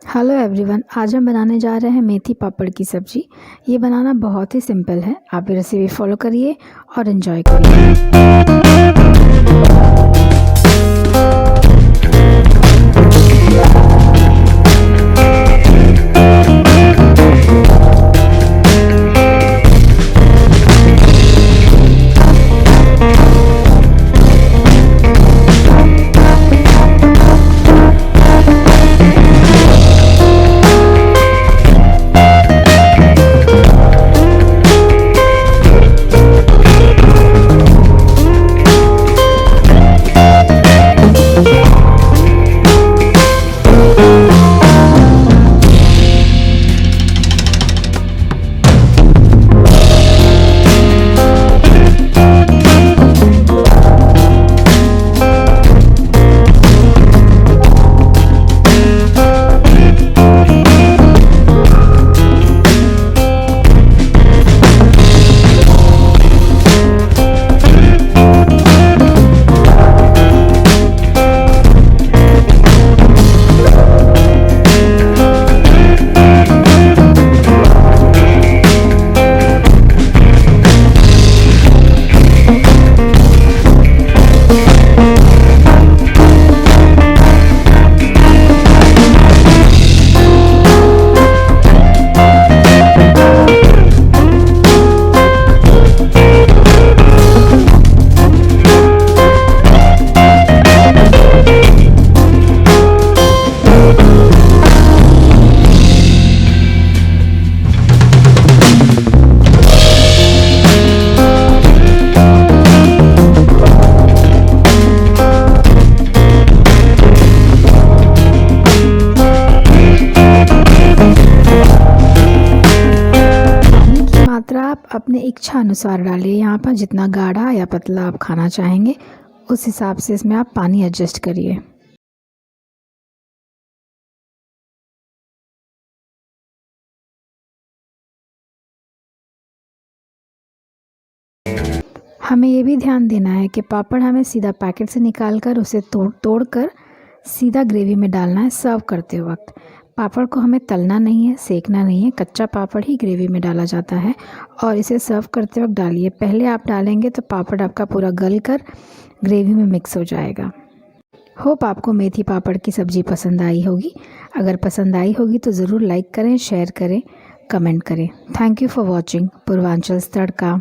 Hello everyone, आज हम बनाने जा रहे हैं मेथी पापड़ की सब्ज़ी। ये बनाना बहुत ही सिंपल है। आप ये रेसिपी फॉलो करिए और एंजॉय करिए। मात्रा आप अपने इच्छा अनुसार डालिए। यहाँ पर जितना गाढ़ा या पतला आप खाना चाहेंगे उस हिसाब से इसमें आप पानी एडजस्ट करिए। हमें ये भी ध्यान देना है कि पापड़ हमें सीधा पैकेट से निकाल कर उसे तोड़ कर सीधा ग्रेवी में डालना है सर्व करते वक्त। पापड़ को हमें तलना नहीं है, सेकना नहीं है। कच्चा पापड़ ही ग्रेवी में डाला जाता है और इसे सर्व करते वक्त डालिए। पहले आप डालेंगे तो पापड़ आपका पूरा गल कर ग्रेवी में मिक्स हो जाएगा। होप आपको मेथी पापड़ की सब्ज़ी पसंद आई होगी। अगर पसंद आई होगी तो ज़रूर लाइक करें, शेयर करें, कमेंट करें। Thank you for watching Purvanchal tadka.